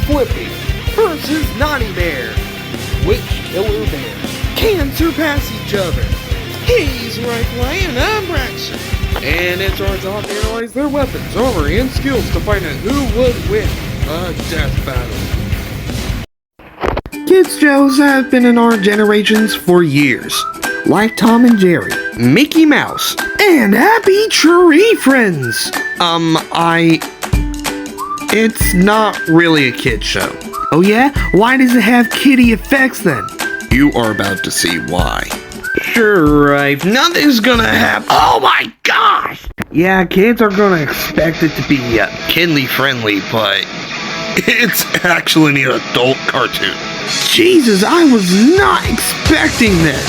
Flippy versus Naughty Bear. Which killer bear can surpass each other? He's Rifle and I'm Braxton. And it's our job to analyze their weapons, armor, and skills to find out who would win a death battle. Kids shows have been in our generations for years. Like Tom and Jerry, Mickey Mouse, and Happy Tree Friends. It's not really a kid show. Oh yeah? Why does it have kiddie effects then? You are about to see why. Sure, right. Nothing's gonna happen. Oh my gosh! Yeah, kids are gonna expect it to be kidly friendly, but it's actually an adult cartoon. Jesus, I was not expecting that.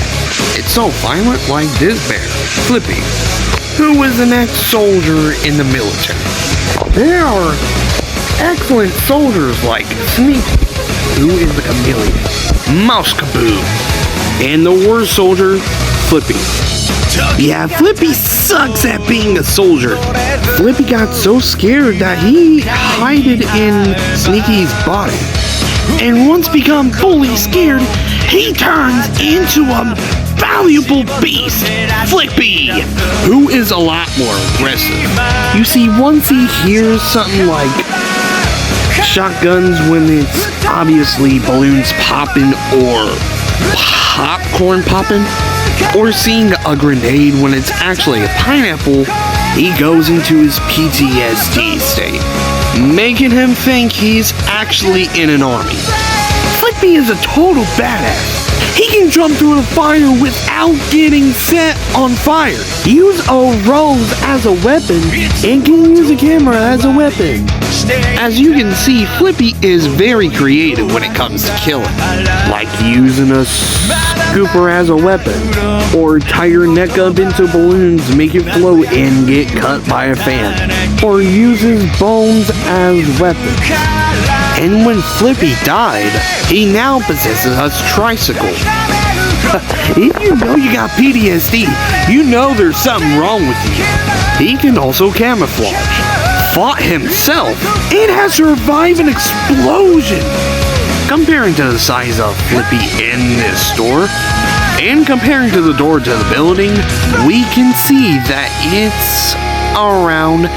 It's so violent like this bear, Flippy, who was an ex-soldier in the military. There are excellent soldiers like Sneaky, who is the chameleon, Mouse Kaboom, and the worst soldier, Flippy. Yeah, Flippy sucks at being a soldier. Flippy got so scared that he hid in Sneaky's body. And once become fully scared, he turns into a valuable beast, Flippy, who is a lot more aggressive. You see, once he hears something like shotguns when it's obviously balloons popping or popcorn popping, or seeing a grenade when it's actually a pineapple, he goes into his PTSD state, making him think he's actually in an army. Flippy is a total badass. He can jump through the fire without getting set on fire, use a rose as a weapon, and can use a camera as a weapon. As you can see, Flippy is very creative when it comes to killing, like using a scooper as a weapon, or tie your neck up into balloons, make it float and get cut by a fan, or uses bones as weapons. And when Flippy died, he now possesses a tricycle. If you know you got PTSD, you know there's something wrong with you. He can also camouflage, fought himself, and has survived an explosion. Comparing to the size of Flippy in this store, and comparing to the door to the building, we can see that it's around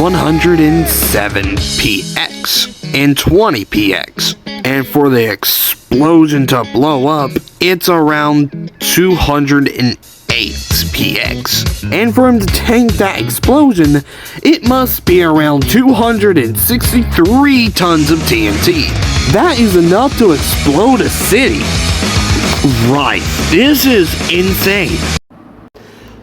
107 px and 20 px. And for the explosion to blow up, it's around 208 px. And for him to tank that explosion, it must be around 263 tons of TNT. That is enough to explode a city. Right, this is insane.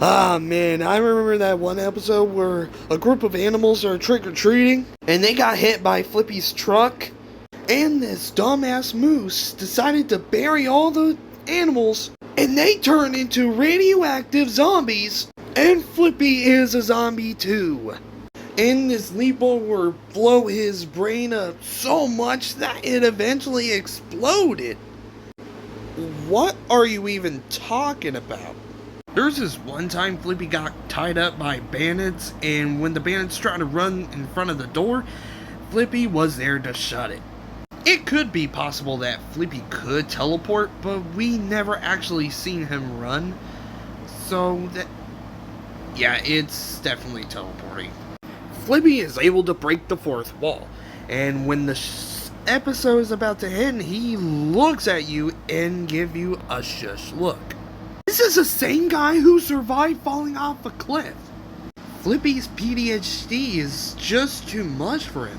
Ah man, I remember that one episode where a group of animals are trick-or-treating and they got hit by Flippy's truck, and this dumbass moose decided to bury all the animals and they turned into radioactive zombies, and Flippy is a zombie too. And this Leapo will blow his brain up so much that it eventually exploded. What are you even talking about? There's this one time Flippy got tied up by bandits, and when the bandits tried to run in front of the door, Flippy was there to shut it. It could be possible that Flippy could teleport, but we never actually seen him run. So that, yeah, it's definitely teleporting. Flippy is able to break the fourth wall, and when the episode is about to end, he looks at you and give you a shush look. This is the same guy who survived falling off a cliff. Flippy's PTSD is just too much for him.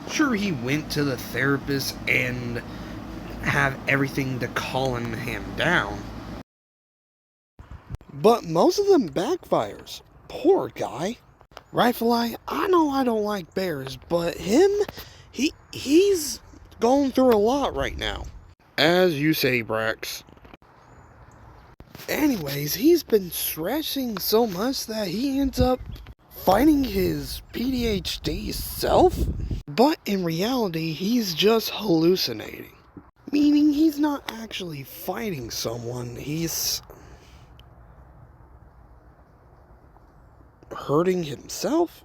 Sure, he went to the therapist and have everything to calm him down, but most of them backfires. Poor guy. Rifle Eye, I know I don't like bears, but he's going through a lot right now. As you say, Brax. Anyways, he's been stressing so much that he ends up fighting his PTSD self, but in reality, he's just hallucinating. Meaning he's not actually fighting someone, he's hurting himself?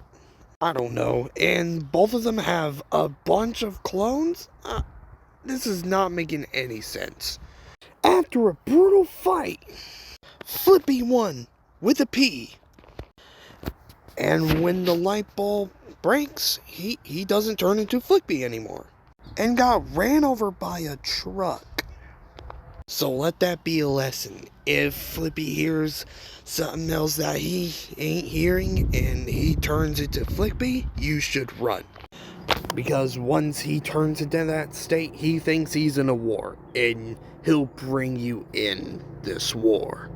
I don't know. And both of them have a bunch of clones? This is not making any sense. After a brutal fight, Flippy won with a P. And when the light bulb breaks, he doesn't turn into Flippy anymore. And got ran over by a truck. So let that be a lesson. If Flippy hears something else that he ain't hearing and he turns into Flippy, you should run. Because once he turns into that state, he thinks he's in a war, and he'll bring you in this war.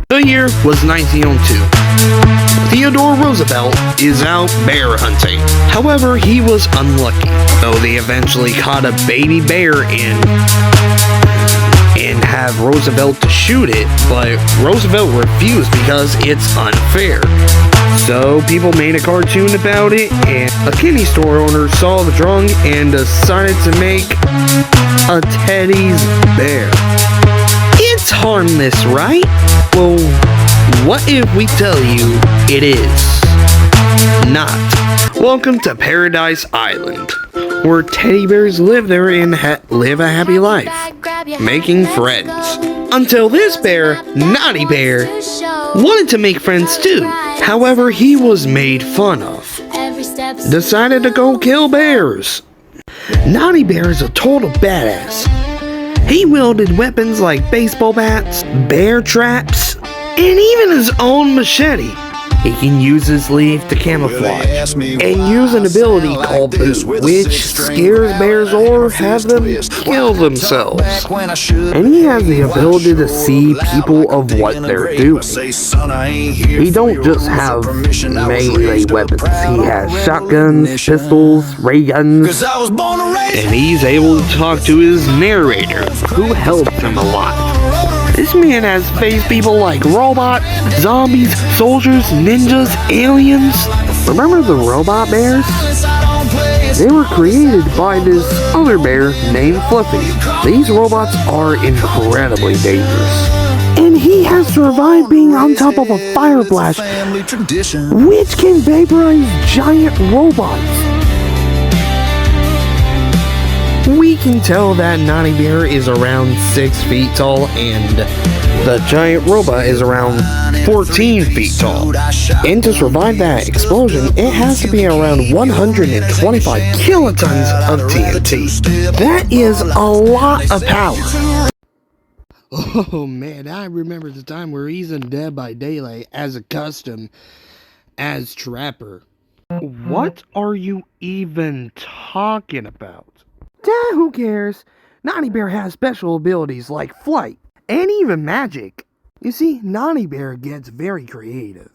The year was 1902. Theodore Roosevelt is out bear hunting. However, he was unlucky, though they eventually caught a baby bear and have Roosevelt to shoot it, but Roosevelt refused because it's unfair. So people made a cartoon about it, and a candy store owner saw the drawing and decided to make a Teddy's bear. It's harmless, right? Well, what if we tell you it is not? Welcome to Paradise Island, where teddy bears live there and live a happy life, making friends. Until this bear, Naughty Bear, wanted to make friends too. However, he was made fun of. Decided to go kill bears. Naughty Bear is a total badass. He wielded weapons like baseball bats, bear traps, and even his own machete. He can use his leaf to camouflage and use an ability called Boot, which scares bears or have them kill themselves. And he has the ability to see people of what they're doing. He don't just have melee weapons. He has shotguns, pistols, ray guns, and he's able to talk to his narrator, who helps him a lot. This man has faced people like robots, zombies, soldiers, ninjas, aliens. Remember the robot bears? They were created by this other bear named Flippy. These robots are incredibly dangerous. And he has survived being on top of a fire blast, which can vaporize giant robots. We can tell that Naughty Bear is around 6 feet tall and the giant robot is around 14 feet tall. And to survive that explosion, it has to be around 125 kilotons of TNT. That is a lot of power. Oh man, I remember the time where he's in Dead by Daylight as a custom as Trapper. What are you even talking about? Who cares? Naughty Bear has special abilities like flight and even magic. You see, Naughty Bear gets very creative,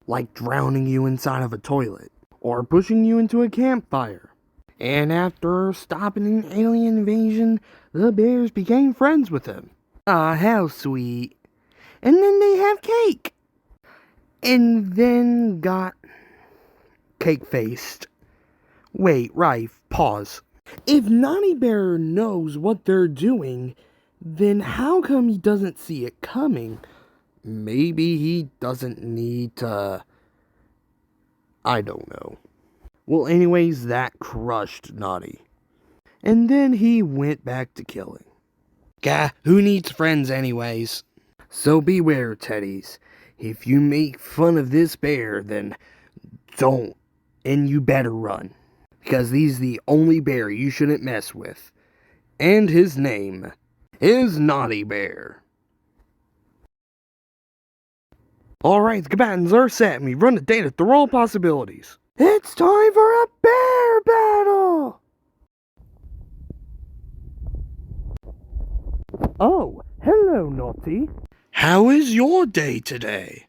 like drowning you inside of a toilet or pushing you into a campfire. And after stopping an alien invasion, the bears became friends with him. Ah, how sweet. And then they have cake. And then got cake-faced. Wait, Rife, pause. If Naughty Bear knows what they're doing, then how come he doesn't see it coming? Maybe he doesn't need to... I don't know. Well, anyways, that crushed Naughty. And then he went back to killing. Gah, who needs friends anyways? So beware, Teddies. If you make fun of this bear, then don't. And you better run. Because he's the only bear you shouldn't mess with. And his name is Naughty Bear. Alright, the combatants are set and we run the data through all possibilities. It's time for a bear battle! Oh, hello, Naughty. How is your day today?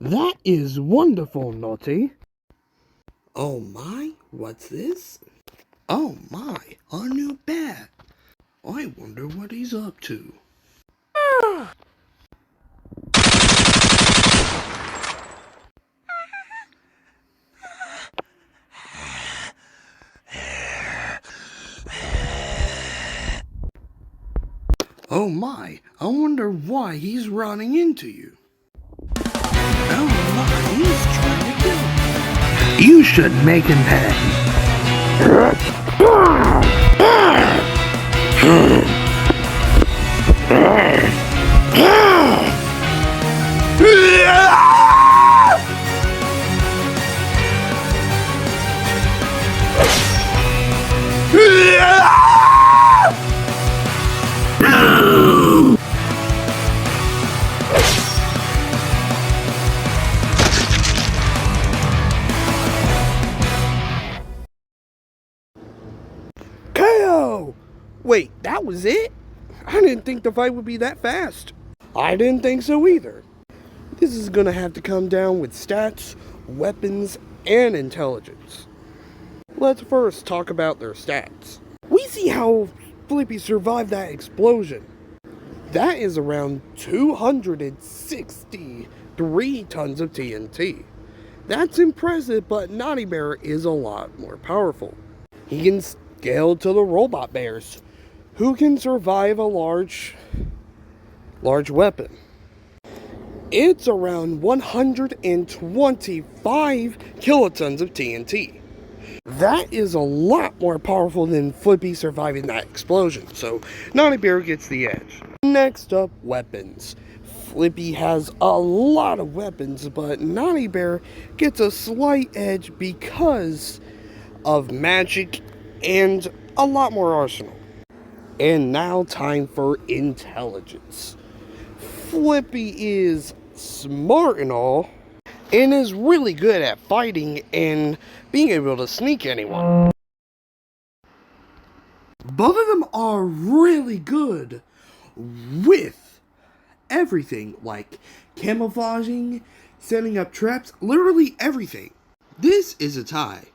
That is wonderful, Naughty. Oh my, what's this? Oh my, a new bat. I wonder what he's up to. Oh my, I wonder why he's running into you. Oh my, he's should make him pay. KO! Wait, that was it? I didn't think the fight would be that fast. I didn't think so either. This is gonna have to come down with stats, weapons, and intelligence. Let's first talk about their stats. We see how Flippy survived that explosion. That is around 263 tons of TNT. That's impressive, but Naughty Bear is a lot more powerful. He can scale to the robot bears, who can survive a large weapon. It's around 125 kilotons of TNT. That is a lot more powerful than Flippy surviving that explosion, so Naughty Bear gets the edge. Next up, weapons. Flippy has a lot of weapons, but Naughty Bear gets a slight edge because of magic and a lot more arsenal. And now time for intelligence. Flippy is smart and all, and is really good at fighting and being able to sneak anyone. Both of them are really good with everything, like camouflaging, setting up traps, literally everything. This is a tie.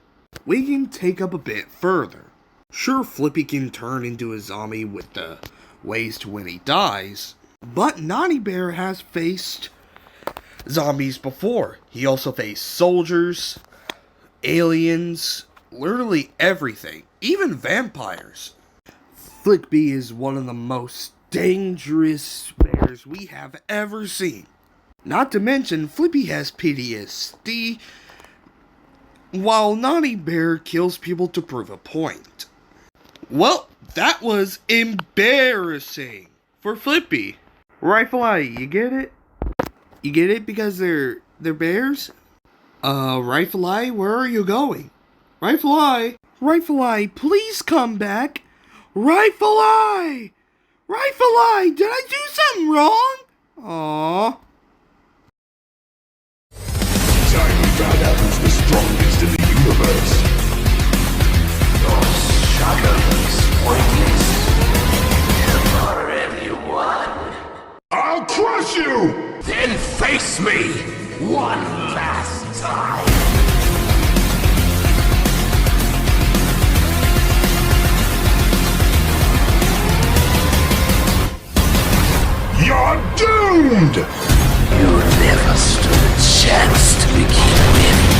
We can take up a bit further. Sure, Flippy can turn into a zombie with the ways to when he dies, but Naughty Bear has faced zombies before. He also faced soldiers, aliens, literally everything, even vampires. Flippy is one of the most dangerous bears we have ever seen. Not to mention, Flippy has PTSD, while Naughty Bear kills people to prove a point. Well, that was embarrassing for Flippy. Rifle Eye, you get it? You get it because they're bears? Rifle Eye, where are you going? Rifle Eye! Rifle Eye, please come back! Rifle Eye! Rifle Eye, did I do something wrong? Aww. Tiny Dada who's the strongest in the universe. Those shadows, pointless. For everyone. I'll crush you! Then face me! One last time! You're doomed! You never stood a chance to begin with.